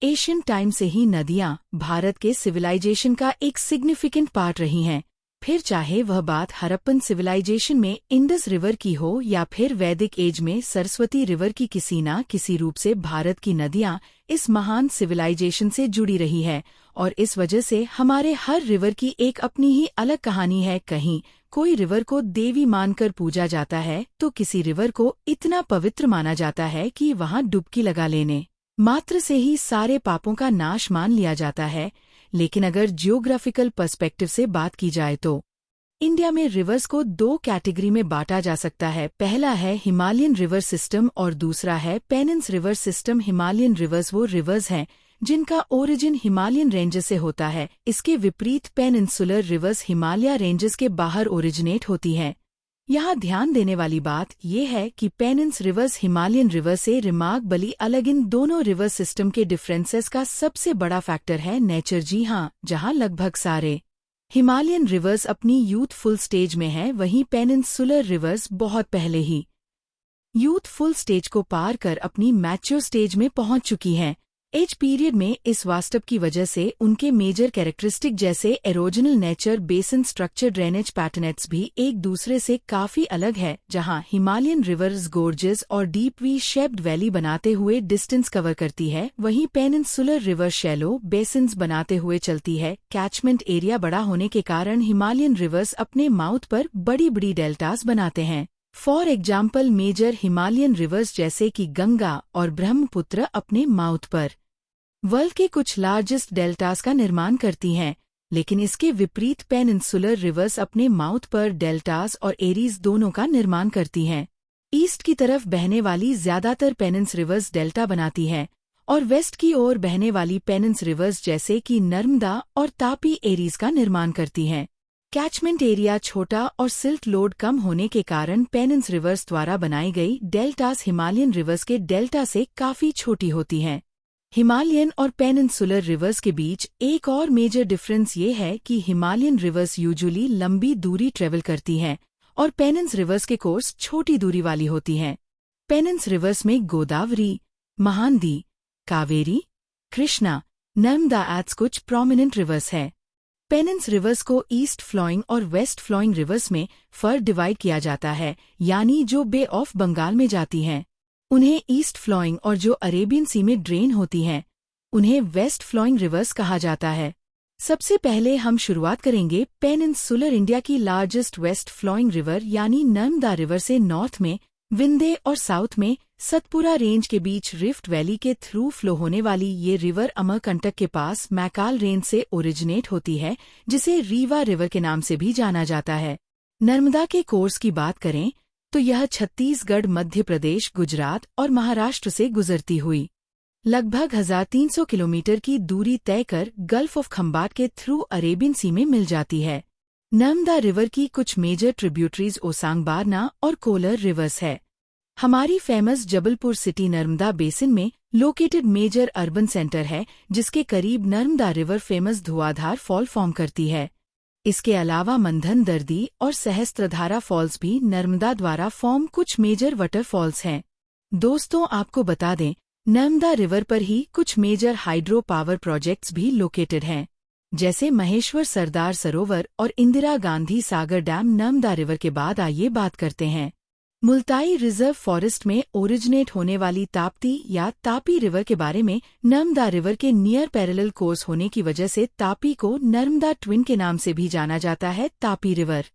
Asian time से ही नदियां भारत के सिविलाइजेशन का एक सिग्निफिकेंट पार्ट रही हैं। फिर चाहे वह बात हड़प्पन सिविलाइजेशन में इंडस रिवर की हो या फिर वैदिक एज में सरस्वती रिवर की, किसी न किसी रूप से भारत की नदियां इस महान सिविलाइजेशन से जुड़ी रही है और इस वजह से हमारे हर रिवर की एक अपनी ही अलग कहानी है। कहीं कोई रिवर को देवी मानकर पूजा जाता है तो किसी रिवर को इतना पवित्र माना जाता है कि वहां डुबकी लगा लेने मात्र से ही सारे पापों का नाश मान लिया जाता है। लेकिन अगर जियोग्राफिकल पर्सपेक्टिव से बात की जाए तो इंडिया में रिवर्स को दो कैटेगरी में बांटा जा सकता है। पहला है हिमालयन रिवर सिस्टम और दूसरा है पेनिन्स रिवर सिस्टम। हिमालयन रिवर्स वो रिवर्स हैं जिनका ओरिजिन हिमालयन रेंजेस से होता है। इसके विपरीत पेनिनसुलर रिवर्स हिमालय रेंजेस के बाहर ओरिजिनेट होती हैं। यहाँ ध्यान देने वाली बात यह है कि पेनिन्स रिवर्स हिमालयन रिवर से रिमार्कबली अलग। इन दोनों रिवर सिस्टम के डिफरेंसेस का सबसे बड़ा फैक्टर है नेचर। जी हाँ, जहाँ लगभग सारे हिमालयन रिवर्स अपनी यूथफुल स्टेज में हैं, वहीं पेनिनसुलर रिवर्स बहुत पहले ही यूथफुल स्टेज को पार कर अपनी मैच्योर स्टेज में पहुंच चुकी हैं। एज पीरियड में इस वास्तव की वजह से उनके मेजर कैरेक्टरिस्टिक जैसे erosional nature, basin structure, drainage patterns भी एक दूसरे से काफी अलग है। जहां हिमालयन रिवर्स गोर्जेस और डीप वी शेप्ड वैली बनाते हुए डिस्टेंस कवर करती है, वहीं पेनिनसुलर रिवर शैलो बेसिन्स बनाते हुए चलती है। कैचमेंट एरिया बड़ा होने के कारण हिमालयन रिवर्स अपने माउथ पर बड़ी बड़ी डेल्टास बनाते हैं। For example major Himalayan rivers जैसे कि गंगा और ब्रह्मपुत्र अपने माउथ पर वर्ल्ड के कुछ लार्जेस्ट डेल्टास का निर्माण करती हैं, लेकिन इसके विपरीत पेनिनसुलर रिवर्स अपने माउथ पर डेल्टास और एरीज दोनों का निर्माण करती हैं। ईस्ट की तरफ बहने वाली ज्यादातर पेनिन्स रिवर्स डेल्टा बनाती हैं और वेस्ट की ओर बहने वाली पेनिन्स रिवर्स जैसे कि नर्मदा और तापी एरीज का निर्माण करती हैं। कैचमेंट एरिया छोटा और सिल्ट लोड कम होने के कारण पेनिन्स रिवर्स द्वारा बनाई गई डेल्टास हिमालयन रिवर्स के डेल्टा से काफी छोटी होती हैं। हिमालयन और पेनिनसुलर रिवर्स के बीच एक और मेजर डिफरेंस ये है कि हिमालयन रिवर्स यूजुअली लंबी दूरी ट्रेवल करती हैं और पेनिन्स रिवर्स के कोर्स छोटी दूरी वाली होती हैं। पेनिन्स रिवर्स में गोदावरी, महानदी, कावेरी, कृष्णा, नर्मदा एड्स कुछ प्रोमिनेंट रिवर्स हैं। पेनिन्स रिवर्स को ईस्ट फ्लोइंग और वेस्ट फ्लोइंग रिवर्स में फर्दर डिवाइड किया जाता है, यानी जो बे ऑफ बंगाल में जाती हैं उन्हें ईस्ट फ्लोइंग और जो अरेबियन सी में ड्रेन होती हैं उन्हें वेस्ट फ्लोइंग रिवर्स कहा जाता है। सबसे पहले हम शुरुआत करेंगे पेनिनसुलर इंडिया की लार्जेस्ट वेस्ट फ्लोइंग रिवर यानी नर्मदा रिवर से। नॉर्थ में विंध्य और साउथ में सतपुरा रेंज के बीच रिफ्ट वैली के थ्रू फ्लो होने वाली ये रिवर अमरकंटक के पास मैकाल रेंज से ओरिजिनेट होती है, जिसे रीवा रिवर के नाम से भी जाना जाता है। नर्मदा के कोर्स की बात करें तो यह छत्तीसगढ़, मध्य प्रदेश, गुजरात और महाराष्ट्र से गुजरती हुई लगभग 1300 किलोमीटर की दूरी तय कर गल्फ ऑफ खंबाट के थ्रू अरेबियन सी में मिल जाती है। नर्मदा रिवर की कुछ मेजर ट्रिब्यूटरीज ओसांग बारना और कोलर रिवर्स है। हमारी famous Jabalpur city Narmada basin में लोकेटेड मेजर अर्बन सेंटर है, जिसके करीब नर्मदा रिवर फेमस धुआंधार फॉल फॉर्म करती है। इसके अलावा मंधन, दर्दी और सहस्त्रधारा फॉल्स भी नर्मदा द्वारा फॉर्म कुछ मेजर वाटरफॉल्स हैं। दोस्तों, आपको बता दें, नर्मदा रिवर पर ही कुछ मेजर हाइड्रो पावर प्रोजेक्ट्स भी लोकेटेड हैं, जैसे महेश्वर सरदार सरोवर और इंदिरा गांधी सागर डैम। नर्मदा रिवर के बाद आइए बात करते हैं मुल्ताई रिजर्व फॉरेस्ट में ओरिजिनेट होने वाली ताप्ती या तापी रिवर के बारे में। नर्मदा रिवर के नियर पैरेलल कोर्स होने की वजह से तापी को नर्मदा ट्विन के नाम से भी जाना जाता है। तापी रिवर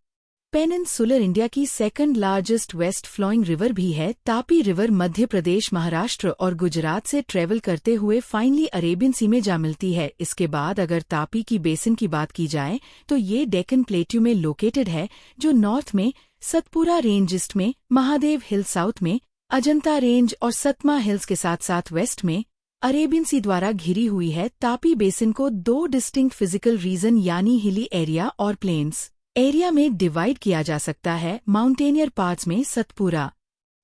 पेनिनसुलर इंडिया की second largest west flowing river भी है। तापी रिवर मध्य प्रदेश, महाराष्ट्र और गुजरात से ट्रेवल करते हुए फाइनली अरेबियन सी में जा मिलती है। इसके बाद अगर तापी की बेसिन की बात की जाए तो ये डेक्कन प्लेट्यू में लोकेटेड है, जो नॉर्थ में सतपुरा रेंज, ईस्ट में महादेव हिल, साउथ में अजंता रेंज और सतमा हिल्स के साथ साथ वेस्ट में अरेबियन सी द्वारा घिरी हुई है। तापी बेसिन को दो डिस्टिंक्ट फिजिकल रीजन यानी हिली एरिया और प्लेन्स एरिया में डिवाइड किया जा सकता है। माउंटेनियर पार्ट्स में सतपुरा,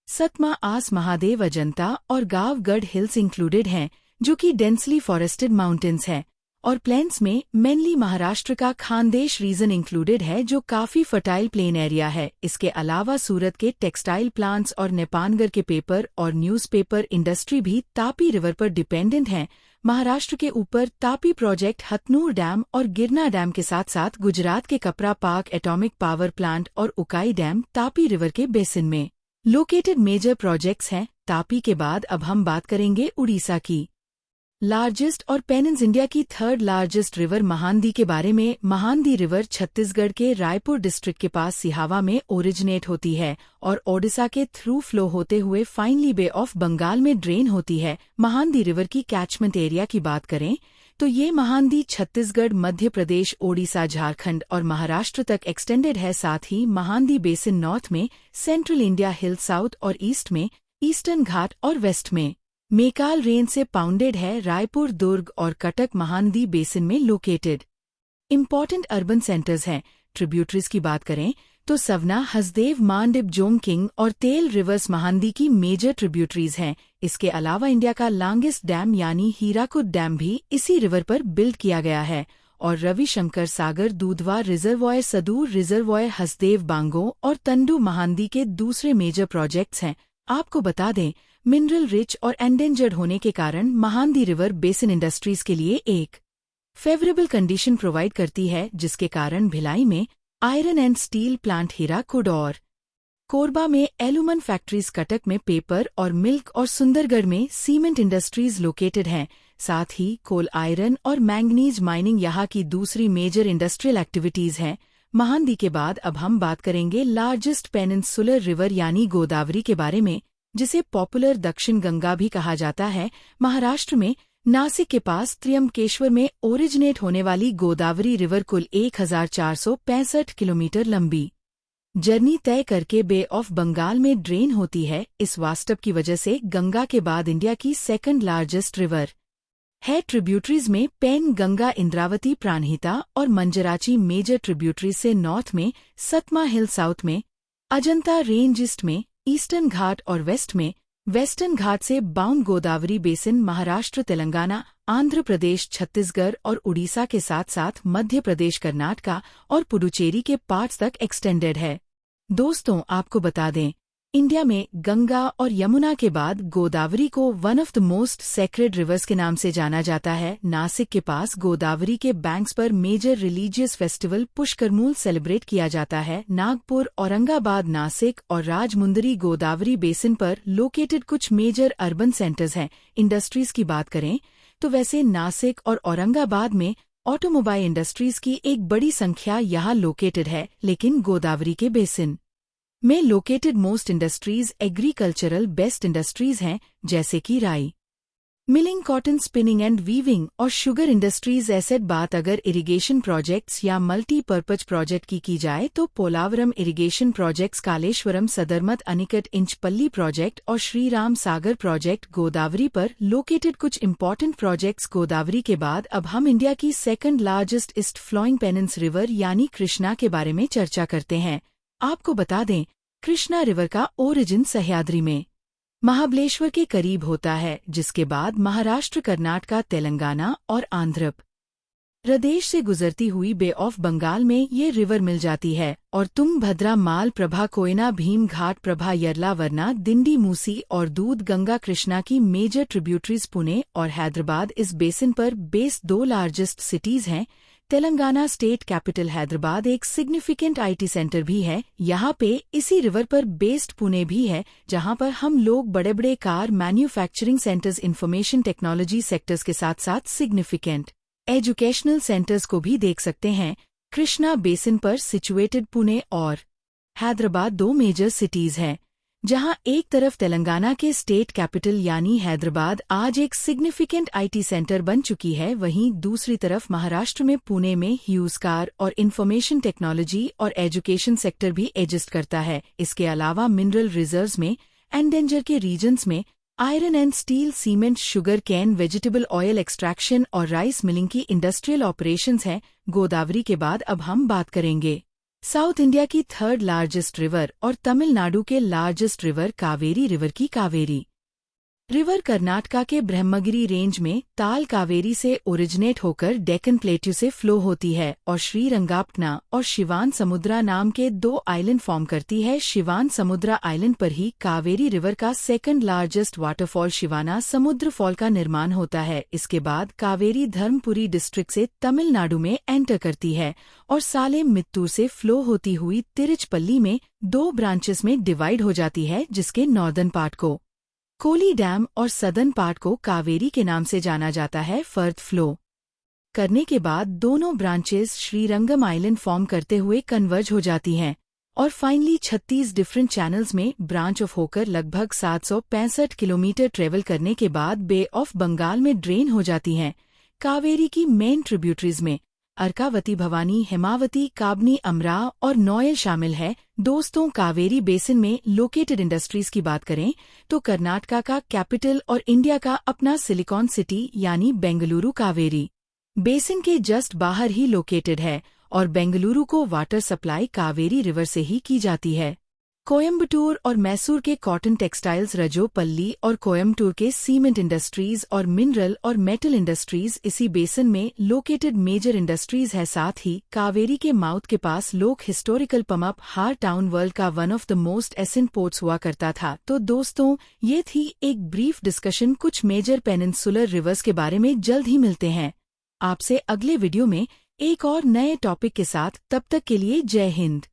सतमा, आस, महादेव, अजंता और गावगढ़ हिल्स इंक्लूडेड हैं, जो कि डेंसली फॉरेस्टेड माउंटेन्स हैं, और प्लेन्स में मेनली महाराष्ट्र का खानदेश रीजन इंक्लूडेड है, जो काफी फर्टाइल प्लेन एरिया है। इसके अलावा सूरत के टेक्सटाइल प्लांट्स और नेपानगर के पेपर और न्यूज़पेपर इंडस्ट्री भी तापी रिवर पर डिपेंडेंट हैं। महाराष्ट्र के ऊपर तापी प्रोजेक्ट, हथनूर डैम और गिरना डैम के साथ साथ गुजरात के कपरा पार्क एटॉमिक पावर प्लांट और उकाई डैम तापी रिवर के बेसिन में लोकेटेड मेजर प्रोजेक्ट्स हैं। तापी के बाद अब हम बात करेंगे उड़ीसा की लार्जेस्ट और पेनिन्स इंडिया की थर्ड लार्जेस्ट रिवर महानदी के बारे में। महानदी रिवर छत्तीसगढ़ के रायपुर डिस्ट्रिक्ट के पास सिहावा में ओरिजिनेट होती है और ओडिशा के थ्रू फ्लो होते हुए फाइनली बे ऑफ बंगाल में ड्रेन होती है। महानदी रिवर की कैचमेंट एरिया की बात करें तो ये महानदी छत्तीसगढ़, मध्य प्रदेश, ओडिशा, झारखंड और महाराष्ट्र तक एक्सटेंडेड है। साथ ही महानदी बेसिन नॉर्थ में सेंट्रल इंडिया हिल, साउथ और ईस्ट में ईस्टर्न घाट और वेस्ट में मेकाल रेंज से पाउंडेड है। रायपुर, दुर्ग और कटक महानदी बेसिन में लोकेटेड इम्पॉर्टेंट अर्बन सेंटर्स हैं। ट्रिब्यूटरीज की बात करें तो सवना, हसदेव, मांडिप, जोंगकिंग और तेल रिवर्स महानदी की मेजर ट्रिब्यूटरीज हैं। इसके अलावा इंडिया का लॉन्गेस्ट डैम यानी हीराकुद डैम भी इसी रिवर पर बिल्ड किया गया है और रविशंकर सागर, दूधवा रिजर्वॉयर, सदूर रिजर्वॉयर, हसदेव, बांगो और तंडू महानदी के दूसरे मेजर प्रोजेक्ट्स हैं। आपको बता दें, मिनरल रिच और एंडेंजर्ड होने के कारण महानदी रिवर बेसिन इंडस्ट्रीज के लिए एक फेवरेबल कंडीशन प्रोवाइड करती है, जिसके कारण भिलाई में iron and steel plant, Hirakud और कोरबा में एल्यूमन फैक्ट्रीज, कटक में पेपर और मिल्क और सुंदरगढ़ में सीमेंट इंडस्ट्रीज लोकेटेड हैं। साथ ही कोल, आयरन और मैंगनीज माइनिंग यहाँ की दूसरी मेजर इंडस्ट्रियल एक्टिविटीज हैं। महानदी के बाद अब हम बात करेंगे लार्जेस्ट पेनिनसुलर रिवर यानी गोदावरी के बारे में, जिसे पॉपुलर दक्षिण गंगा भी कहा जाता है। महाराष्ट्र में नासिक के पास त्र्यंबकेश्वर में ओरिजिनेट होने वाली गोदावरी रिवर कुल 1465 किलोमीटर लंबी जर्नी तय करके बे ऑफ बंगाल में ड्रेन होती है। इस वास्तव की वजह से गंगा के बाद इंडिया की सेकंड लार्जेस्ट रिवर है। ट्रिब्यूटरीज में पेन, गंगा, इंद्रावती, प्राणहिता और मंजराची मेजर ट्रिब्यूटरीज से नॉर्थ में सतमा हिल, साउथ में अजंता रेंज, ईस्ट में ईस्टर्न घाट और वेस्ट में वेस्टर्न घाट से बाउंड गोदावरी बेसिन महाराष्ट्र, तेलंगाना, आंध्र प्रदेश, छत्तीसगढ़ और उड़ीसा के साथ साथ मध्य प्रदेश, कर्नाटका और पुडुचेरी के पार्ट्स तक एक्सटेंडेड है। दोस्तों, आपको बता दें, इंडिया में गंगा और यमुना के बाद गोदावरी को one of the most sacred reverse के नाम से जाना जाता है। नासिक के पास गोदावरी के बैंक्स पर मेजर रिलीजियस फेस्टिवल पुष्करमूल सेलिब्रेट किया जाता है। नागपुर, औरंगाबाद, नासिक और राजमुंदरी गोदावरी बेसिन पर लोकेटेड कुछ मेजर अर्बन सेंटर्स हैं। इंडस्ट्रीज की बात करें तो वैसे नासिक और औरंगाबाद में ऑटोमोबाइल इंडस्ट्रीज की एक बड़ी संख्या यहाँ लोकेटेड है, लेकिन गोदावरी के बेसिन में located most industries agricultural based industries हैं, जैसे कि rice milling, cotton spinning and weaving और शुगर इंडस्ट्रीज। ऐसे बात अगर इरिगेशन प्रोजेक्ट्स या मल्टीपर्पज प्रोजेक्ट की जाए तो Polavaram irrigation projects, Kaleshwaram, Sadarmat, anicut, Inchampalli project और श्री राम सागर प्रोजेक्ट गोदावरी पर लोकेटेड कुछ इंपॉर्टेंट प्रोजेक्ट्स। गोदावरी के बाद अब हम इंडिया की second largest east flowing peninsular river यानी कृष्णा के बारे में चर्चा करते हैं। आपको बता दें, कृष्णा रिवर का ओरिजिन सह्याद्री में महाबलेश्वर के करीब होता है, जिसके बाद महाराष्ट्र, कर्नाटका, तेलंगाना और आंध्र प्रदेश से गुजरती हुई बे ऑफ बंगाल में ये रिवर मिल जाती है और तुंगभद्रा, माल प्रभा, कोयना, भीम घाट प्रभा, यरला, वरना, दिंडी, मूसी और दूध गंगा कृष्णा की मेजर ट्रिब्यूटरीज पुणे और हैदराबाद इस बेसिन पर बेस्ड दो लार्जेस्ट सिटीज हैं। तेलंगाना स्टेट कैपिटल हैदराबाद एक सिग्निफिकेंट आईटी सेंटर भी है। यहाँ पे इसी रिवर पर बेस्ड पुणे भी है, जहाँ पर हम लोग बड़े बड़े car manufacturing centres, information technology sectors के साथ साथ सिग्निफिकेंट एजुकेशनल सेंटर्स को भी देख सकते हैं। कृष्णा बेसिन पर सिचुएटेड पुणे और हैदराबाद दो मेजर सिटीज हैं, जहां एक तरफ तेलंगाना के स्टेट कैपिटल यानी हैदराबाद आज एक सिग्निफिकेंट आईटी सेंटर बन चुकी है, वहीं दूसरी तरफ महाराष्ट्र में पुणे में ह्यूज कार और इंफॉर्मेशन टेक्नोलॉजी और एजुकेशन सेक्टर भी एग्जिस्ट करता है। इसके अलावा मिनरल रिजर्व्स में एंडेंजर के रीजन्स में iron and steel, cement, sugar cane, vegetable oil extraction और राइस मिलिंग की इंडस्ट्रियल ऑपरेशंस हैं। गोदावरी के बाद अब हम बात करेंगे साउथ इंडिया की थर्ड लार्जेस्ट रिवर और तमिलनाडु के लार्जेस्ट रिवर कावेरी रिवर की। कावेरी रिवर कर्नाटका के ब्रह्मगिरी रेंज में ताल कावेरी से ओरिजिनेट होकर डेक्कन प्लेट्यू से फ्लो होती है और श्रीरंगापटना और शिवान समुद्रा नाम के 2 आइलैंड फॉर्म करती है। शिवान समुद्रा आइलैंड पर ही कावेरी रिवर का सेकंड लार्जेस्ट वाटरफॉल शिवाना समुद्र फॉल का निर्माण होता है। इसके बाद कावेरी धर्मपुरी डिस्ट्रिक्ट से तमिलनाडु में एंटर करती है और सालेम मित्तूर से फ्लो होती हुई तिरुचपल्ली में 2 ब्रांचेस में डिवाइड हो जाती है, जिसके नॉर्दर्न पार्ट को कोली डैम और सदर्न पार्ट को कावेरी के नाम से जाना जाता है। फर्थ फ्लो करने के बाद दोनों ब्रांचेस श्रीरंगम आइलैंड फॉर्म करते हुए कन्वर्ज हो जाती हैं और फाइनली 36 डिफरेंट चैनल्स में ब्रांच ऑफ होकर लगभग 765 किलोमीटर ट्रेवल करने के बाद बे ऑफ बंगाल में ड्रेन हो जाती हैं। कावेरी की मेन ट्रिब्यूटरीज में अर्कावती, भवानी, हेमावती, काबनी, अमरा और नोयल शामिल है। दोस्तों, कावेरी बेसिन में लोकेटेड इंडस्ट्रीज की बात करें तो कर्नाटका का कैपिटल और इंडिया का अपना सिलिकॉन सिटी यानी बेंगलुरु कावेरी बेसिन के जस्ट बाहर ही लोकेटेड है और बेंगलुरु को वाटर सप्लाई कावेरी रिवर से ही की जाती है। कोयम्बटूर और मैसूर के कॉटन टेक्सटाइल्स, रजोपल्ली और कोयम्बटूर के सीमेंट इंडस्ट्रीज और मिनरल और मेटल इंडस्ट्रीज इसी बेसिन में लोकेटेड मेजर इंडस्ट्रीज है। साथ ही कावेरी के माउथ के पास लोक historical Poompuhar town world का one of the most ancient ports हुआ करता था। तो दोस्तों, ये थी एक ब्रीफ डिस्कशन कुछ मेजर पेनिनसुलर रिवर्स के बारे में। जल्द ही मिलते हैं आपसे अगले वीडियो में एक और नए टॉपिक के साथ। तब तक के लिए जय हिंद।